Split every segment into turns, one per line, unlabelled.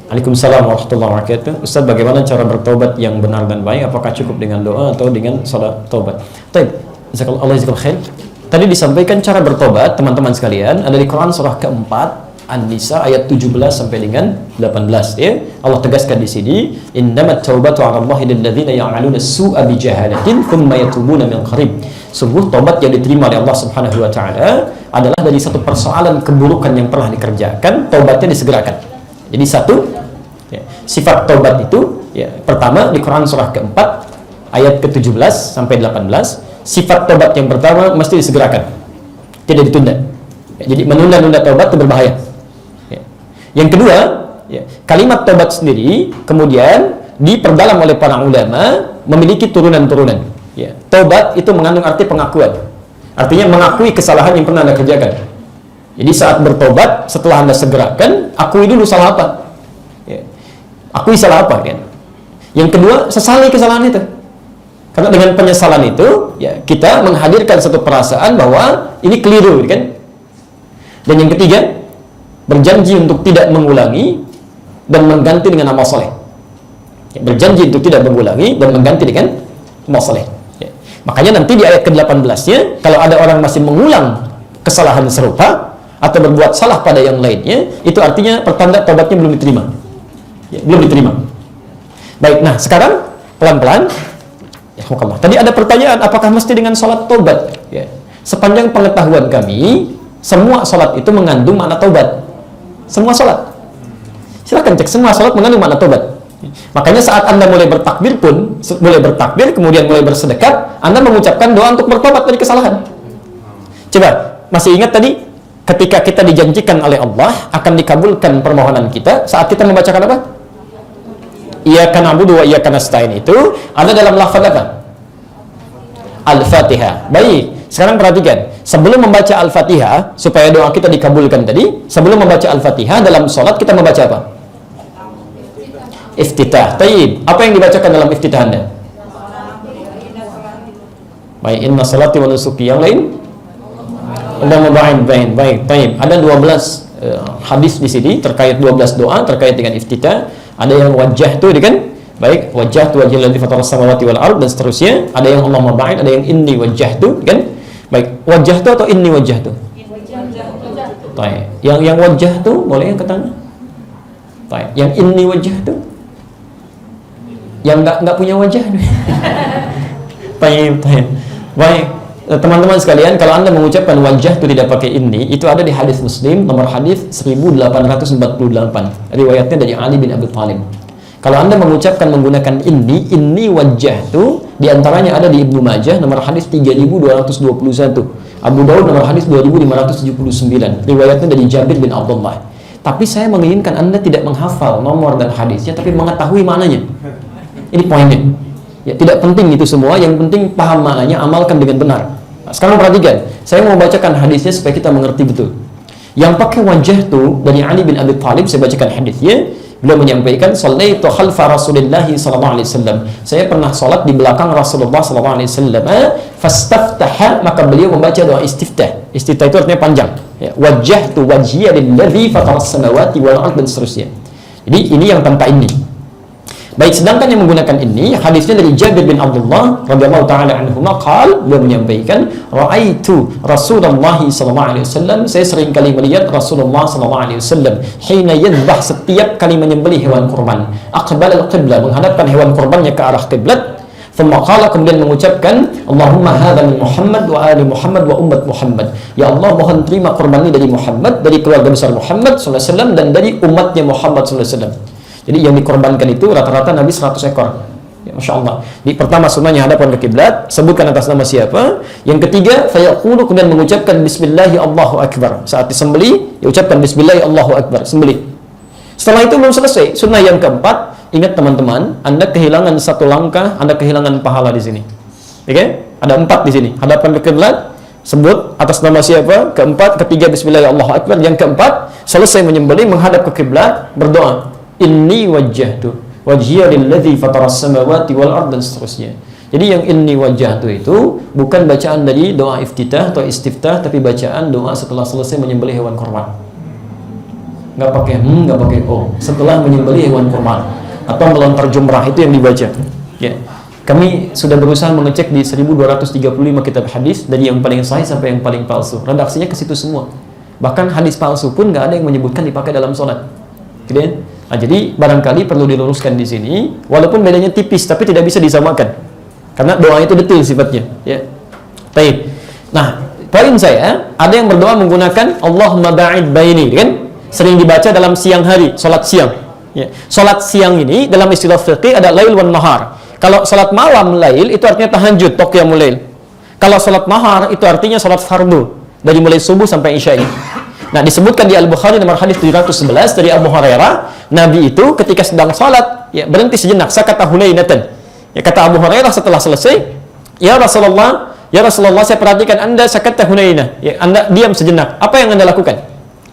Waalaikumsalam warahmatullahi wabarakatuh. Ustaz, bagaimana cara bertobat yang benar dan baik? Apakah cukup dengan doa atau dengan salat taubat? Baik, jazakallahu khair. Tadi disampaikan cara bertobat, teman-teman sekalian, ada di Quran surah keempat An-Nisa ayat 17 sampai dengan 18 ya. Allah tegaskan di sini, innamat taubatu 'ala Allahi lil ladzina ya'maluna su'a bi jahalatin tsumma yatubuna min qarib. Sungguh tobat yang diterima oleh Allah Subhanahu wa taala adalah dari satu persoalan keburukan yang pernah dikerjakan, tobatnya disegerakan. Jadi satu ya, sifat tobat itu ya, pertama di Quran surah keempat ayat ke-17 sampai 18, sifat tobat yang pertama mesti disegerakan, tidak ditunda ya, jadi menunda-nunda tobat itu berbahaya ya. Yang kedua ya, kalimat tobat sendiri kemudian diperdalam oleh para ulama memiliki turunan-turunan ya. Tobat itu mengandung arti pengakuan, artinya mengakui kesalahan yang pernah Anda kerjakan. Jadi saat bertobat, setelah Anda segerakan, akui dulu salah apa ya. Akui salah apa kan. Yang kedua, sesali kesalahan itu. Karena dengan penyesalan itu ya, kita menghadirkan satu perasaan bahwa ini keliru kan. Dan yang ketiga, berjanji untuk tidak mengulangi dan mengganti dengan amal soleh ya, berjanji untuk tidak mengulangi dan mengganti dengan amal soleh ya. Makanya nanti di ayat ke-18 nya, kalau ada orang masih mengulang kesalahan serupa atau berbuat salah pada yang lainnya, itu artinya pertanda tobatnya belum diterima ya, belum diterima. Baik, nah sekarang pelan-pelan ya, tadi ada pertanyaan apakah mesti dengan sholat tobat ya. Sepanjang pengetahuan kami, semua sholat itu mengandung makna tobat. Semua sholat, silahkan cek, semua sholat mengandung makna tobat. Makanya saat Anda mulai bertakbir pun, mulai bertakbir kemudian mulai bersedekap, Anda mengucapkan doa untuk bertobat dari kesalahan. Coba, masih ingat tadi ketika kita dijanjikan oleh Allah akan dikabulkan permohonan kita saat kita membacakan apa? Iyyaka na'budu wa iyyaka nasta'in, itu ada dalam lafaz apa? Al-Fatihah. Baik, sekarang perhatikan, sebelum membaca Al-Fatihah supaya doa kita dikabulkan tadi, sebelum membaca Al-Fatihah dalam sholat kita membaca apa? Iftitah. Taib. Apa yang dibacakan dalam iftitah Anda? Baik, inna salati wa nusuki. Yang lain? Baik. Ada 12 hadis di sini terkait 12 doa terkait dengan iftitah. Ada yang wajah tu kan? Baik, wajah tu wajhal ladzi fatara samawati wal ard dan seterusnya. Ada yang Allahumma ba'id, ada yang inni wajah tu kan? Baik, wajah tu atau inni wajah tu? Baik. Yang wajah tu boleh yang ketanya? Baik. Yang inni wajah tu? Yang enggak punya wajah. Baik. Baik. Teman-teman sekalian, kalau Anda mengucapkan wajah itu tidak pakai ini, itu ada di hadis Muslim nomor hadis 1848. Riwayatnya dari Ali bin Abi Thalib. Kalau Anda mengucapkan menggunakan ini wajah itu diantaranya ada di Ibnu Majah nomor hadis 3221, Abu Daud nomor hadis 2579. Riwayatnya dari Jabir bin Abdullah. Tapi saya menginginkan Anda tidak menghafal nomor dan hadisnya, tapi mengetahui maknanya. Ini poinnya. Ya, tidak penting itu semua, yang penting paham maknanya, amalkan dengan benar. Nah, sekarang perhatikan, saya mau bacakan hadisnya supaya kita mengerti betul. Yang pakai wajah itu dari Ali bin Abi Thalib, saya bacakan hadisnya. Beliau menyampaikan, "Shallaitu khalfa Rasulillah sallallahu alaihi wasallam." Saya pernah salat di belakang Rasulullah sallallahu alaihi wasallam. Fastaftaha, maka beliau membaca doa istiftah. Istiftah itu artinya panjang. Ya, wajjahtu wajhiya lilladzi fatara as-samawati wal ard dan seterusnya. Jadi ini yang tanpa ini. Baik, sedangkan yang menggunakan ini hadisnya dari Jabir bin Abdullah radhiyallahu taala anhuma qala, beliau menyampaikan, "Ra'aitu Rasulullah sallallahu alaihi wasallam." Saya sering kali melihat Rasulullah sallallahu alaihi wasallam hina yadhbah, setiap kali menyembelih hewan kurban, aqbal al-qiblah, menghadapkan hewan kurbannya ke arah kiblat. Thumma qala, kemudian mengucapkan, "Allahumma hadza min Muhammad wa ali Muhammad wa ummat Muhammad." Ya Allah, mohon terima kurban ini dari Muhammad, dari keluarga besar Muhammad sallallahu alaihi wasallam, dan dari umatnya Muhammad sallallahu alaihi wasallam. Jadi yang dikorbankan itu rata-rata Nabi 100 ekor. Ya, Masya Allah. Di pertama sunnahnya hadapkan ke kiblat, sebutkan atas nama siapa. Yang ketiga, fayaqulu, kemudian mengucapkan Bismillahi Allahu Akbar. Saat disembeli, ya ucapkan Bismillahi Allahu Akbar, sembeli. Setelah itu belum selesai. Sunnah yang keempat, ingat teman-teman, Anda kehilangan satu langkah, Anda kehilangan pahala di sini. Oke? Ada 4 di sini. Hadapkan ke kiblat, sebut atas nama siapa. Keempat, ketiga Bismillahi Allahu Akbar. Yang keempat, selesai menyembeli, menghadap ke kiblat, berdoa. Inni wajjahtu wajhiya lilladzi fatara as-samawati wal ard dan seterusnya. Jadi yang inni wajjahtu itu bukan bacaan dari doa iftitah atau istiftah, tapi bacaan doa setelah selesai menyembelih hewan kurban. nggak pakai nggak pakai o. Setelah menyembelih hewan kurban atau melontar jumrah, itu yang dibaca. Ya. Kami sudah berusaha mengecek di 1235 kitab hadis, dari yang paling sahih sampai yang paling palsu. Redaksinya ke situ semua. Bahkan hadis palsu pun nggak ada yang menyebutkan dipakai dalam sholat. Gitu ya? Nah, jadi barangkali perlu diluruskan di sini, walaupun bedanya tipis, tapi tidak bisa disamakan. Karena doa itu detail sifatnya. Ya. Baik. Nah, poin saya, ada yang berdoa menggunakan Allahumma ba'id baini, kan? Sering dibaca dalam siang hari, sholat siang. Ya. Sholat siang ini dalam istilah fiqih ada lail wan nahar. Kalau sholat malam lail itu artinya tahajud, qiyamul lail. Kalau sholat nahar itu artinya sholat fardu dari mulai subuh sampai isya. Nah, disebutkan di Al-Bukhari nomor hadis 711 dari Abu Hurairah, Nabi itu ketika sedang sholat, ya berhenti sejenak, sakata hunainatan. Ya, kata Abu Hurairah setelah selesai, ya Rasulullah, saya perhatikan Anda sakata hunainah. Ya, Anda diam sejenak. Apa yang Anda lakukan?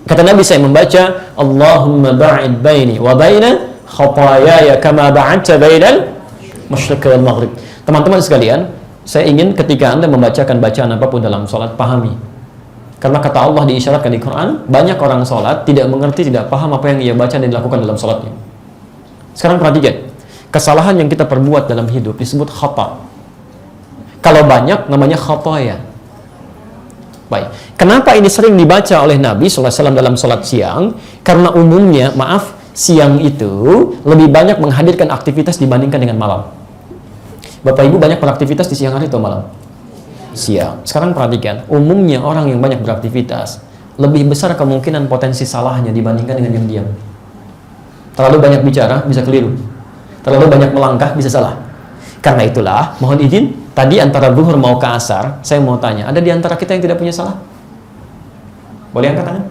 Kata Nabi, saya membaca Allahumma ba'id baini wa baina khataayaya kama ba'adta bainal masyriq wal maghrib. Teman-teman sekalian, saya ingin ketika Anda membacakan bacaan apapun dalam sholat, pahami. Karena kata Allah diisyaratkan di Quran, banyak orang sholat tidak mengerti, tidak paham apa yang ia baca dan dilakukan dalam sholatnya. Sekarang perhatikan, kesalahan yang kita perbuat dalam hidup disebut khata. Kalau banyak namanya khataya. Baik, kenapa ini sering dibaca oleh Nabi SAW dalam sholat siang? Karena umumnya, siang itu lebih banyak menghadirkan aktivitas dibandingkan dengan malam. Bapak Ibu banyak beraktivitas di siang hari atau malam? Siang. Sekarang perhatikan, umumnya orang yang banyak beraktivitas lebih besar kemungkinan potensi salahnya dibandingkan dengan yang diam. Terlalu banyak bicara bisa keliru, terlalu banyak melangkah bisa salah. Karena itulah, mohon izin, tadi antara zuhur mau ke asar, saya mau tanya, ada di antara kita yang tidak punya salah? Boleh angkat tangan?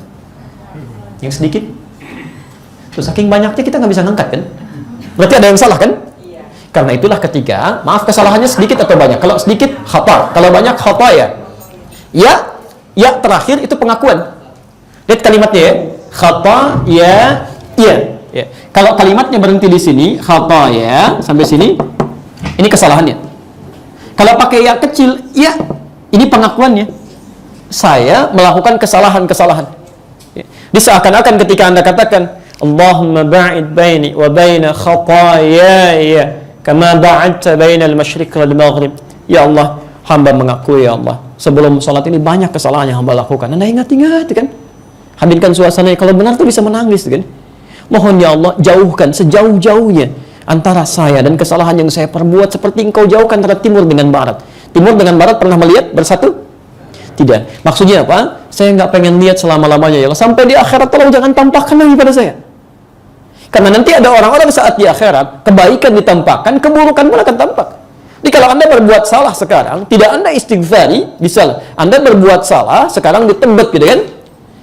Yang sedikit? Terus saking banyaknya kita nggak bisa ngangkat kan? Berarti ada yang salah kan? Karena itulah ketika, kesalahannya sedikit atau banyak. Kalau sedikit, khata. Kalau banyak, khata ya. Ya terakhir itu pengakuan. Lihat kalimatnya ya. Khata, ya. Kalau kalimatnya berhenti di sini, khata ya, sampai sini, ini kesalahannya. Kalau pakai ya kecil, ya, ini pengakuannya. Saya melakukan kesalahan-kesalahan. Diseakan-akan ketika Anda katakan, Allahumma ba'id baini wa baina khataayaya kama ba'adta bainal masyriq wal maghrib. Ya Allah, hamba mengakui ya Allah, sebelum sholat ini banyak kesalahan yang hamba lakukan. Anda ingat-ingat kan? Hadirkan suasananya, kalau benar tuh bisa menangis kan? Mohon ya Allah, jauhkan sejauh-jauhnya antara saya dan kesalahan yang saya perbuat, seperti Engkau jauhkan antara timur dengan barat. Timur dengan barat pernah melihat bersatu? Tidak. Maksudnya apa? Saya nggak pengen lihat selama-lamanya ya Allah. Sampai di akhirat tolong jangan tampakkan lagi pada saya. Karena nanti ada orang-orang saat di akhirat, kebaikan ditampakkan, keburukan pun akan tampak. Jadi kalau Anda berbuat salah sekarang, tidak Anda istighfari, bisa Anda berbuat salah, sekarang ditebet gitu kan?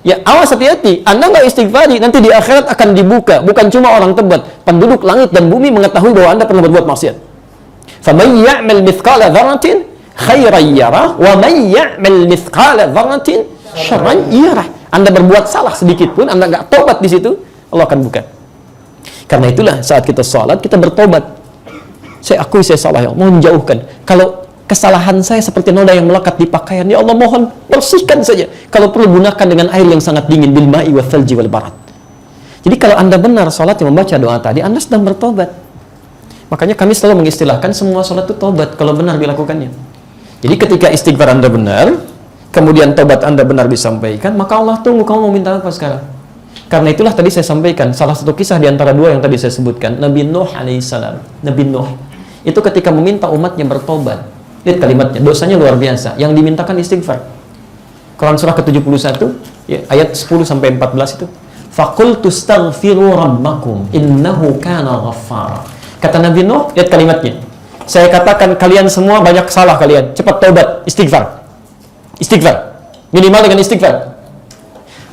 Ya, awas hati-hati. Anda nggak istighfari, nanti di akhirat akan dibuka. Bukan cuma orang tebet, penduduk langit dan bumi mengetahui bahwa Anda pernah berbuat maksiat. فَمَنْ يَعْمَلْ مِثْقَالَ ذَرَّةٍ خَيْرًا يَرَهُ وَمَنْ يَعْمَلْ مِثْقَالَ ذَرَّةٍ شَرًّا يَرَهُ. Anda berbuat salah sedikit pun, Anda nggak tobat di situ, Allah akan buka. Karena itulah saat kita sholat, kita bertobat. Saya akui saya salah ya Allah, mohon jauhkan. Kalau kesalahan saya seperti noda yang melekat di pakaian, ya Allah mohon bersihkan saja. Kalau perlu gunakan dengan air yang sangat dingin, bil ma'i wa thalji wal barat. Jadi kalau Anda benar sholat yang membaca doa tadi, Anda sedang bertobat. Makanya kami selalu mengistilahkan semua sholat itu tobat kalau benar dilakukannya. Jadi ketika istighfar Anda benar, kemudian tobat Anda benar disampaikan, maka Allah tunggu kamu mau minta apa sekarang. Karena itulah tadi saya sampaikan, salah satu kisah di antara dua yang tadi saya sebutkan, Nabi Nuh alaihissalam. Nabi Nuh itu ketika meminta umatnya bertobat, lihat kalimatnya, dosanya luar biasa, yang dimintakan istighfar. Quran surah ke-71 ya, ayat 10 sampai 14 itu, faqultu astaghfiru rabbakum innahu kana ghaffara. Kata Nabi Nuh, lihat kalimatnya, saya katakan kalian semua banyak salah kalian, cepat tobat, istighfar. Istighfar, minimal dengan istighfar.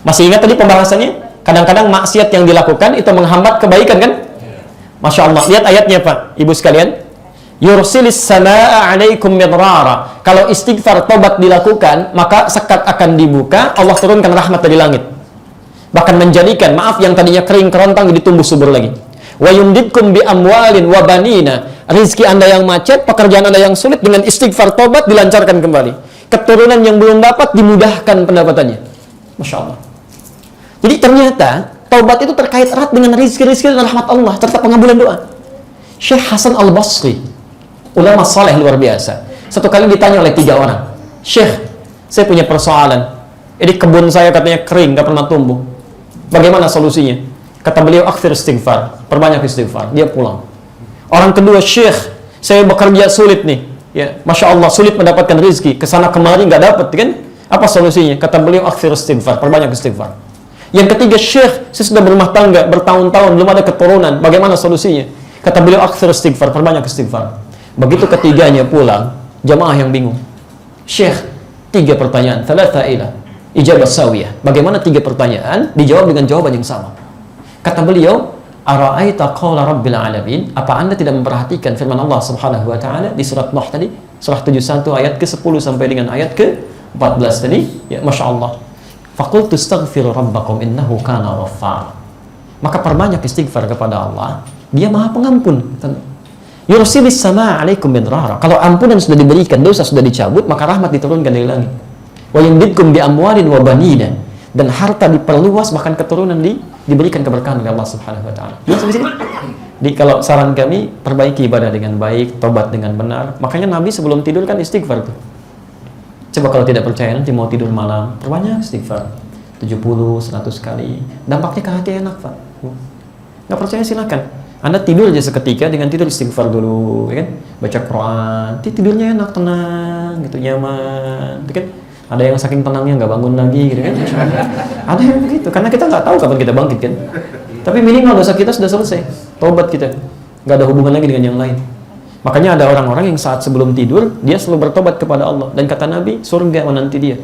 Masih ingat tadi pembahasannya? Kadang-kadang maksiat yang dilakukan itu menghambat kebaikan kan? Masya Allah. Lihat ayatnya Pak, Ibu sekalian. Yursilis samaa alaikum midrara. Kalau istighfar tobat dilakukan, maka sekat akan dibuka, Allah turunkan rahmat dari langit. Bahkan menjadikan, maaf, yang tadinya kering kerontang jadi tumbuh subur lagi. Wa yumdidkum bi amwalin wa banina. Rizki Anda yang macet, pekerjaan Anda yang sulit, dengan istighfar tobat dilancarkan kembali. Keturunan yang belum dapat dimudahkan pendapatannya. Masya Allah. Jadi ternyata taubat itu terkait erat dengan rizki dan rahmat Allah serta pengabulan doa. Syekh Hasan Al-Basri, ulama saleh luar biasa, satu kali ditanya oleh 3 orang, Syekh, saya punya persoalan. Ini kebun saya katanya kering, gak pernah tumbuh. Bagaimana solusinya? Kata beliau, akthir istighfar, perbanyak istighfar. Dia pulang. Orang kedua, Syekh, saya bekerja sulit nih. Ya, Masya Allah, sulit mendapatkan rezeki. Kesana kemari nggak dapat, kan? Apa solusinya? Kata beliau, akthir istighfar, perbanyak istighfar. Yang ketiga, Syekh, saya sudah berumah tangga bertahun-tahun, belum ada keturunan. Bagaimana solusinya? Kata beliau, akthir istighfar, perbanyak istighfar. Begitu ketiganya pulang, jamaah yang bingung. Syekh, 3 pertanyaan, thalatha ilah, ijabah sawiyah. Bagaimana 3 pertanyaan dijawab dengan jawaban yang sama? Kata beliau, ara'aita qawla rabbil alamin, apa Anda tidak memperhatikan firman Allah Subhanahu wa taala di surat Nuh tadi, surah 71 ayat ke-10 sampai dengan ayat ke-14 tadi? Ya, Masya Allah. Faqultu astaghfiru rabbakum innahu kana ghaffar. Maka perbanyak istighfar kepada Allah, Dia Maha Pengampun. Yursilis samaa 'alaikum bidrara. Kalau ampunan sudah diberikan, dosa sudah dicabut, maka rahmat diturunkan dari langit. Wa yumdidkum bi amwalin wa banina. Dan harta diperluas, bahkan keturunan diberikan keberkahan oleh Allah Subhanahu wa taala. Sampai sini. Jadi kalau saran kami, perbaiki ibadah dengan baik, tobat dengan benar. Makanya Nabi sebelum tidur kan istighfar tuh. Coba kalau tidak percaya, nanti mau tidur malam, perbanyak istighfar. 70, 100 kali. Dampaknya ke hati enak, Pak. Nggak percaya silakan. Anda tidur aja seketika dengan tidur istighfar dulu, ya kan? Baca Quran, tidurnya enak, tenang, gitu, nyaman, gitu kan? Ada yang saking tenangnya nggak bangun lagi, gitu kan? Ada yang begitu, karena kita nggak tahu kapan kita bangkit, kan? Tapi minimal dosa kita sudah selesai, tobat kita, nggak ada hubungan lagi dengan yang lain. Makanya ada orang-orang yang saat sebelum tidur dia selalu bertobat kepada Allah, dan kata Nabi, surga menanti dia.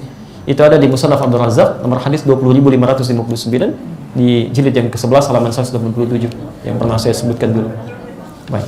Itu ada di Musnad Abdul Razak nomor hadis 20.559 di jilid yang ke-11 halaman 187 yang pernah saya sebutkan dulu. Baik.